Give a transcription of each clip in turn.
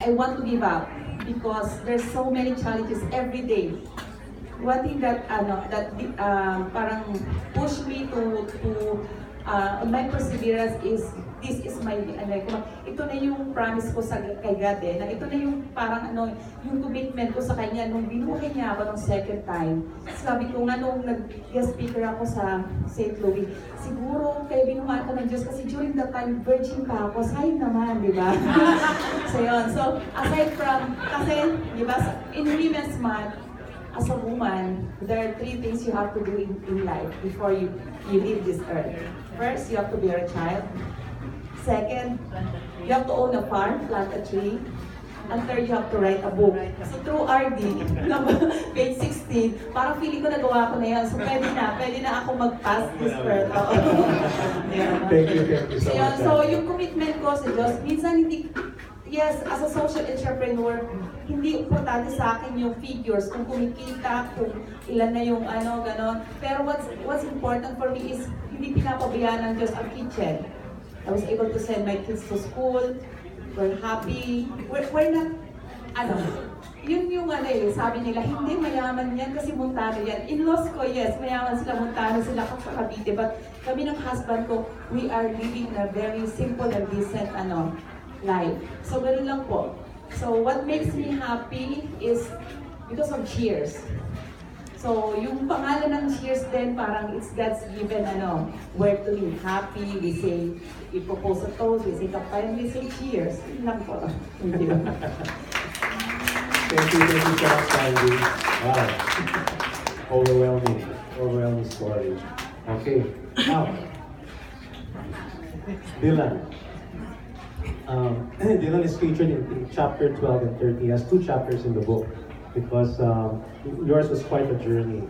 I want to give up because there's so many challenges every day. One thing that parang push me to my perseverance is this is my ito na yung promise ko kay God na ito na yung parang yung commitment ko sa kanya nung binuhay niya ako ng second time. Sabi ko nga nung nag-guest speaker ako sa St. Louis, siguro kaya binuhay ko ng Diyos kasi during that time virgin pa ako, sayang naman, di ba? So yun, so aside from, kasi di ba in Women's Month, as a woman, there are 3 things you have to do in life before you leave this earth. First, you have to bear a child. Second, you have to own a farm, plant a tree. And third, you have to write a book. So through RD, page 16, parang feeling ko nagawa ko na yan. So pwede na ako mag-pass this earth. Thank you so much. So yung commitment ko sa Diyos, minsan hindi, yes, as a social entrepreneur, hindi importante sa akin yung figures, kung kumikita, kung ilan na yung ganon. Pero what's important for me is hindi pinapabayaan ng Diyos ang kitchen. I was able to send my kids to school. We're happy. We're not, yun yung sabi nila, hindi mayaman yan kasi Montano yan. In-laws ko, yes, mayaman sila, Montano sila sa Cavite. But kami ng husband ko, we are living a very simple and decent life. So ganun lang po. So what makes me happy is because of Cheers. So yung pangalan ng Cheers din parang it's God's given where to live happy. We say, we propose a toast, we say kapayan, we say Cheers. Yun lang po. Thank you. Thank you so much, Andy. Wow. Overwhelming story. Okay, now, Dylan. Dylan is featured in chapter 12 and 30. He has 2 chapters in the book because yours was quite a journey.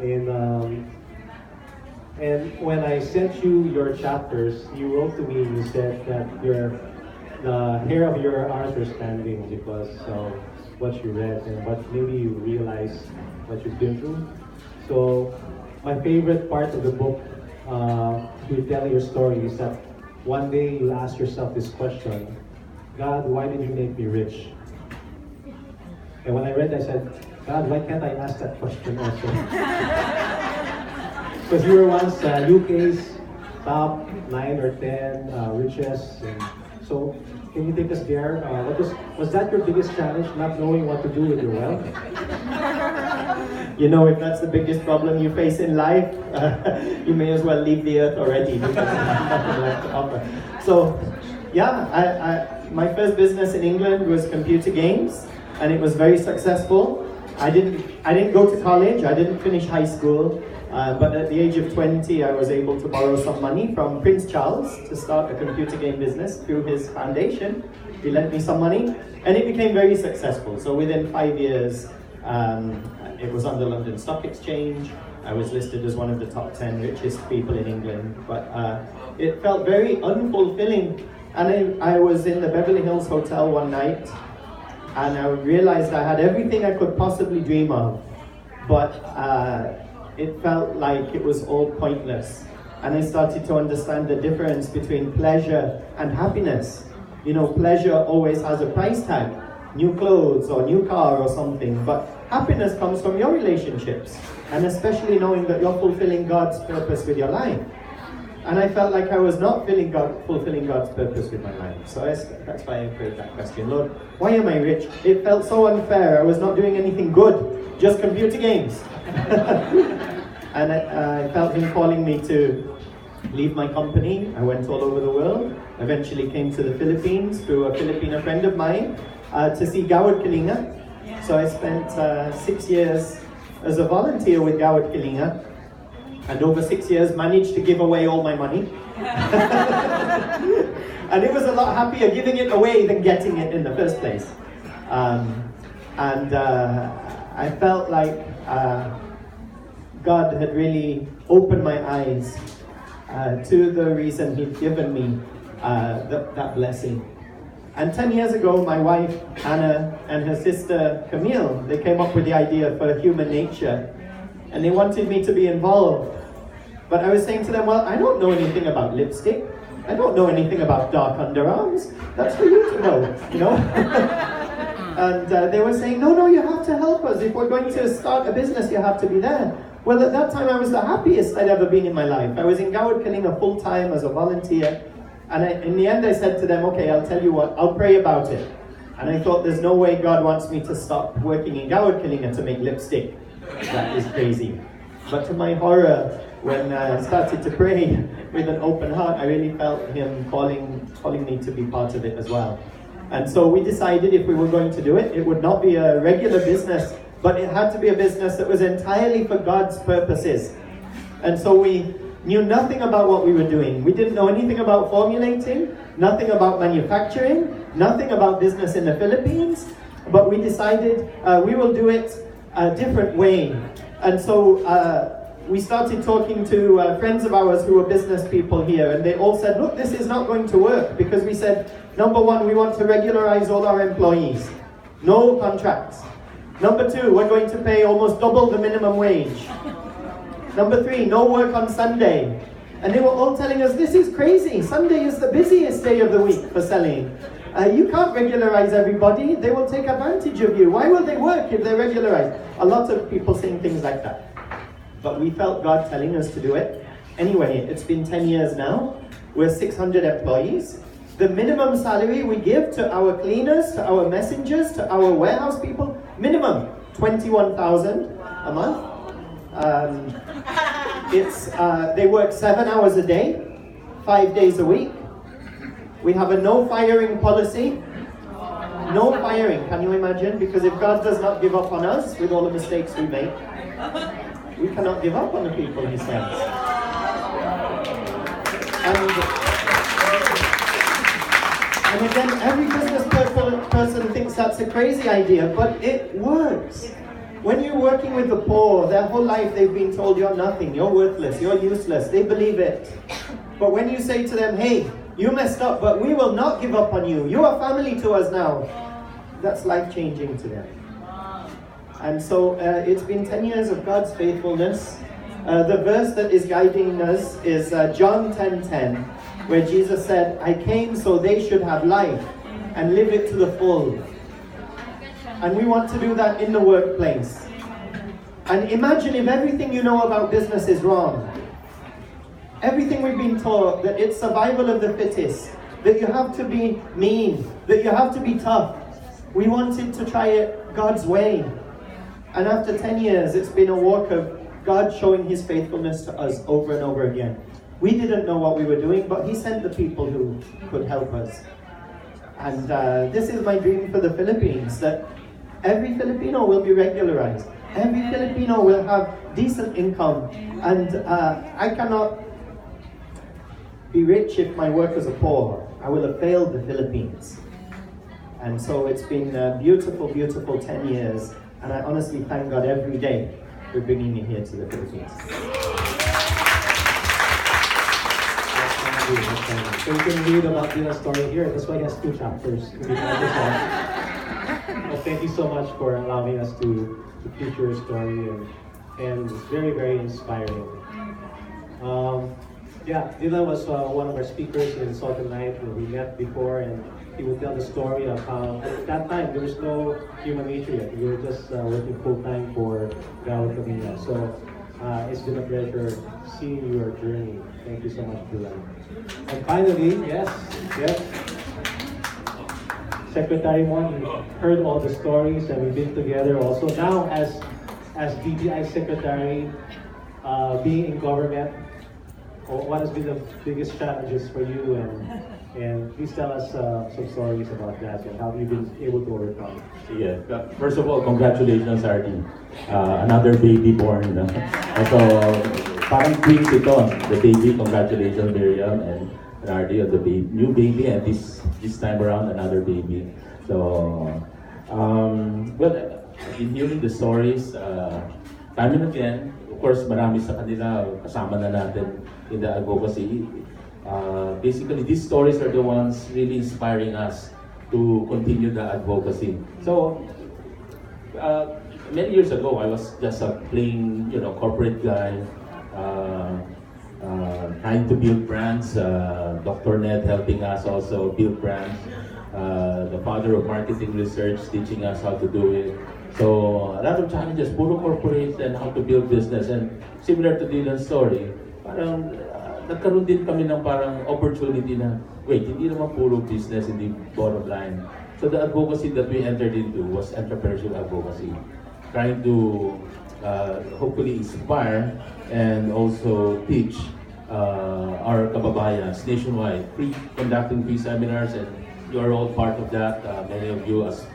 And when I sent you your chapters, you wrote to me and you said that the hair of your arms were standing because of what you read and what maybe you realized what you've been through. So my favorite part of the book, you tell your story, is that one day you ask yourself this question: God, why did you make me rich? And when I read that, I said, God, why can't I ask that question also? Because you were once UK's top 9 or 10 richest. And so, can you take us there? Was that your biggest challenge, not knowing what to do with your wealth? You know, if that's the biggest problem you face in life, you may as well leave the earth already because there's nothing left to offer. So, yeah, my first business in England was computer games, and it was very successful. I didn't go to college, I didn't finish high school, but at the age of 20, I was able to borrow some money from Prince Charles to start a computer game business through his foundation. He lent me some money, and it became very successful. So within 5 years, it was on the London Stock Exchange. I was listed as one of the top 10 richest people in England, but it felt very unfulfilling. And I was in the Beverly Hills Hotel one night, and I realized I had everything I could possibly dream of, but it felt like it was all pointless. And I started to understand the difference between pleasure and happiness. You know, pleasure always has a price tag, new clothes or new car or something, but happiness comes from your relationships, and especially knowing that you're fulfilling God's purpose with your life. And I felt like I was not fulfilling God's purpose with my life. So that's why I prayed that question. Lord, why am I rich? It felt so unfair. I was not doing anything good, just computer games. And I felt Him calling me to leave my company. I went all over the world. Eventually came to the Philippines through a Filipino friend of mine to see Gawad Kalinga. So I spent 6 years as a volunteer with Gawad Kalinga. And over 6 years managed to give away all my money. And it was a lot happier giving it away than getting it in the first place. I felt like God had really opened my eyes to the reason He'd given me that blessing. And 10 years ago, my wife Anna and her sister Camille, they came up with the idea for Human Nature. And they wanted me to be involved. But I was saying to them, well, I don't know anything about lipstick. I don't know anything about dark underarms. That's for you to know, you know? And they were saying, no, you have to help us. If we're going to start a business, you have to be there. Well, at that time, I was the happiest I'd ever been in my life. I was in Gawad Kalinga full-time as a volunteer. And in the end, I said to them, okay, I'll tell you what, I'll pray about it. And I thought, there's no way God wants me to stop working in Gawad Kalinga to make lipstick. That is crazy. But to my horror, when I started to pray with an open heart, I really felt Him calling me to be part of it as well. And so we decided if we were going to do it, it would not be a regular business, but it had to be a business that was entirely for God's purposes. And so we knew nothing about what we were doing. We didn't know anything about formulating, nothing about manufacturing, nothing about business in the Philippines, but we decided we will do it a different way. And so we started talking to friends of ours who were business people here, and they all said, look, this is not going to work, because we said, number one, we want to regularize all our employees. No contracts. Number two, we're going to pay almost double the minimum wage. Number three, no work on Sunday. And they were all telling us, this is crazy. Sunday is the busiest day of the week for selling. You can't regularize everybody. They will take advantage of you. Why will they work if they're regularized? A lot of people saying things like that. But we felt God telling us to do it. Anyway, it's been 10 years now. We're 600 employees. The minimum salary we give to our cleaners, to our messengers, to our warehouse people, minimum 21,000 a month. They work 7 hours a day, 5 days a week. We have a no firing policy. No firing, can you imagine? Because if God does not give up on us with all the mistakes we make, we cannot give up on the people He sends. And again, every business person thinks that's a crazy idea, but it works. When you're working with the poor, their whole life they've been told you're nothing, you're worthless, you're useless. They believe it. But when you say to them, hey, you messed up, but we will not give up on you. You are family to us now. That's life-changing to them. And so it's been 10 years of God's faithfulness. The verse that is guiding us is John 10:10, where Jesus said, I came so they should have life and live it to the full. And we want to do that in the workplace. And imagine if everything you know about business is wrong. Everything we've been taught, that it's survival of the fittest, that you have to be mean, that you have to be tough. We wanted to try it God's way. And after 10 years, it's been a walk of God showing His faithfulness to us over and over again. We didn't know what we were doing, but He sent the people who could help us. And this is my dream for the Philippines, that every Filipino will be regularized. Every Filipino will have decent income. And I cannot be rich if my workers are poor. I will have failed the Philippines. And so it's been a beautiful, beautiful 10 years. And I honestly thank God every day for bringing me here to the Philippines. So you can read about Dina's story here. That's why it has 2 chapters. Well, thank you so much for allowing us to teach your story, and it's very, very inspiring. Dina was one of our speakers in Southern Night where we met before, and he would tell the story of how at that time there was no human nature yet. We were just working full time for Gawad Kalinga. So it's been a pleasure seeing your journey. Thank you so much, Dina. And finally, yes, Secretary Mon, you heard all the stories, and we've been together also. Now, as DBI Secretary, being in government, what has been the biggest challenges for you? And please tell us some stories about that and how you've been able to overcome. Yeah. First of all, congratulations, RD. Another baby born. So, parang twins ito, the baby. Congratulations, Miriam and RD on the new baby, and this time around another baby. So, I've been hearing the stories time and again. Of course, marami sa kanila kasama na natin in the advocacy. Basically, these stories are the ones really inspiring us to continue the advocacy. So, many years ago, I was just a plain, corporate guy, trying to build brands. Dr. Ned helping us also build brands. the father of marketing research, teaching us how to do it. So a lot of challenges, puro corporate and how to build business. And similar to Dylan's story, parang nagkaroon din kami ng parang opportunity na, wait, hindi naman puro business, hindi bottom line. So the advocacy that we entered into was entrepreneurship advocacy, trying to hopefully inspire and also teach our kababayans nationwide, conducting free seminars, and you are all part of that. Many of you as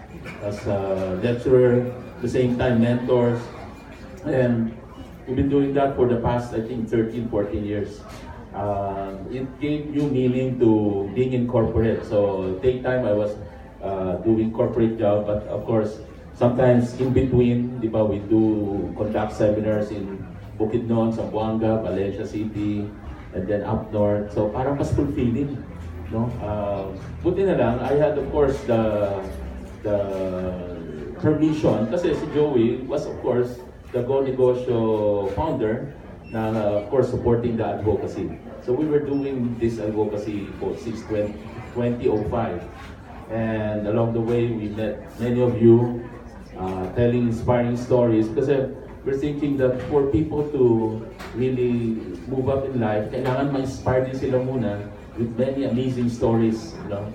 lecturer, at the same time mentors, and we've been doing that for the past, I think, 13, 14 years. It gave new meaning to being in corporate. So daytime I was doing corporate job, but of course, sometimes in between, di ba, we do conduct seminars in Bukidnon, Zamboanga, Valencia City, and then up north. So parang mas fulfilling, no? Buti na lang, I had of course the permission, kasi si Joey was of course the Go Negosyo founder, na of course supporting the advocacy. So we were doing this advocacy for since 2005, and along the way we met many of you telling inspiring stories, kasi we're thinking that for people to really move up in life, kailangan ma-inspire din sila muna with many amazing stories, you know.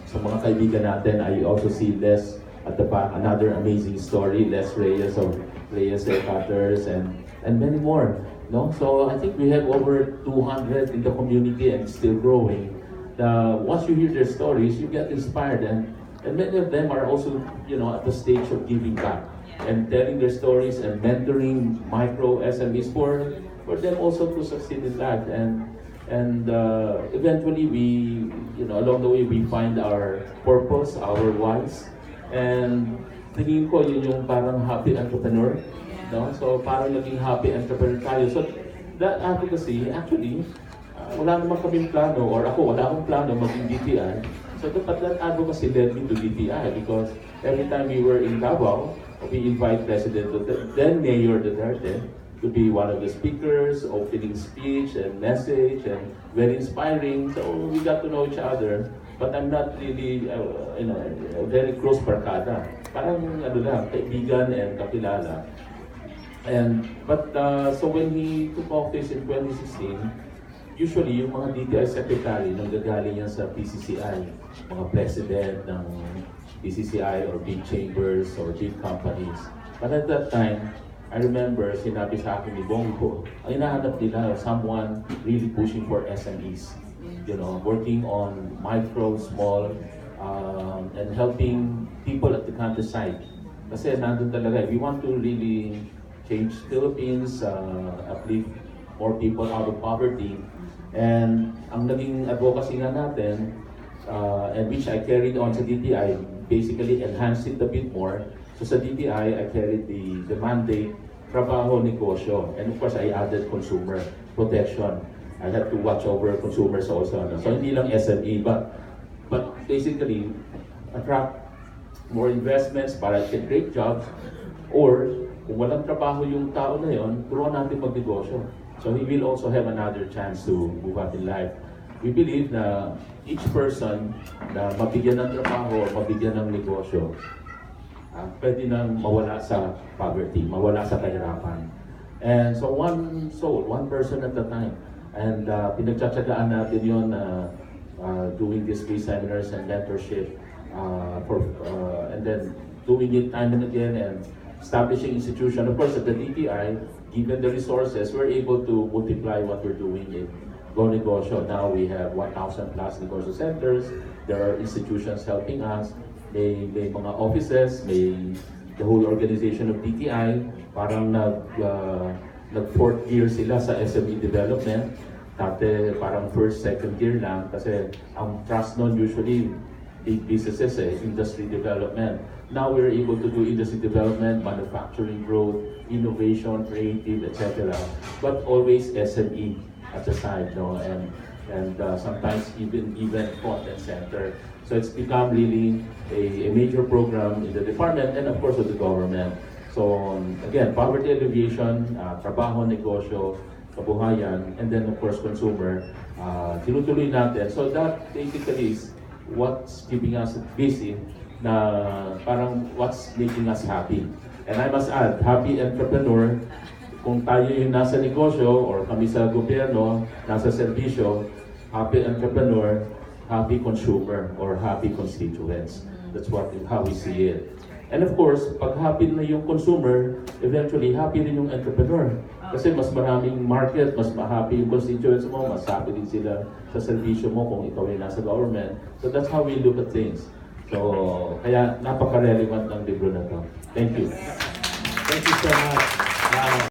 Sa mga kaibigan natin, I also see Les at the back, another amazing story, Les Reyes of Reyes Cutters, and many more, no? So I think we have over 200 in the community and still growing. Once you hear their stories, you get inspired, and many of them are also, you know, at the stage of giving back and telling their stories and mentoring micro SMEs for them also to succeed in life. And eventually we, you know, along the way we find our purpose, our whys, and tingin ko yun yung parang happy entrepreneur, no? So parang naging happy entrepreneur tayo. So that advocacy, actually, wala naman kaming plano, or ako wala akong plano maging DTI. So but that advocacy led me to DTI, because every time we were in Davao, we invite President, then Mayor Duterte, to be one of the speakers, opening speech and message, and very inspiring. So we got to know each other. But I'm not really, you know, a very close barkada. Parang ano lang, kaibigan and kakilala. So when he took office in 2016, usually yung mga DTI secretary nanggagaling yan sa PCCI, mga president ng PCCI or big chambers or big companies. But at that time, I remember sinabi sa akin ni Bongo, ang hinahanap nila someone really pushing for SMEs, you know, working on micro, small, and helping people at the countryside. Kasi nandun talaga, we want to really change Philippines, uplift more people out of poverty. And ang naging advocacy nga natin, and which I carried on sa DTI, basically enhanced it a bit more. So sa DTI, I carried the mandate, trabaho, negosyo, and of course I added consumer protection. I had to watch over consumers also. So hindi lang SME, but basically attract more investments para to create jobs, or kung walang trabaho yung tao na yon, turuan natin magnegosyo. So he will also have another chance to move up in life. We believe na each person na mabigyan ng trabaho o mabigyan ng negosyo, pwede nang mawala sa poverty, mawala sa kahirapan. And so one soul, one person at a time. And pinagtsatsagaan natin yun, doing these free seminars and mentorship, and then doing it time and again, and establishing institution. Of course, at the DTI, given the resources, we're able to multiply what we're doing in Go Negosyo. Now we have 1,000 plus negosyo centers. There are institutions helping us. May mga offices, may the whole organization of DTI. Parang nag-fourth gear sila sa SME development. Dati parang first, second gear lang. Kasi ang trust nun usually big businesses, industry development. Now we're able to do industry development, manufacturing growth, innovation, creative, etc. But always SME at the side, no? And sometimes even content center. So it's become really a major program in the department and of course of the government. So again, poverty alleviation, trabaho, negosyo, kabuhayan, and then of course consumer, tinutuloy natin. So that basically is what's keeping us busy, na parang what's making us happy. And I must add, happy entrepreneur, kung tayo yung nasa negosyo or kami sa gobyerno, nasa serbisyo, happy entrepreneur, happy consumer, or happy constituents. That's how we see it. And of course, pag happy na yung consumer, eventually happy rin yung entrepreneur. Kasi mas maraming market, mas happy yung constituents mo, mas happy din sila sa serbisyo mo kung ikaw ay nasa government. So that's how we look at things. So, kaya napaka-relevant ng libro na to. Thank you. Thank you so much.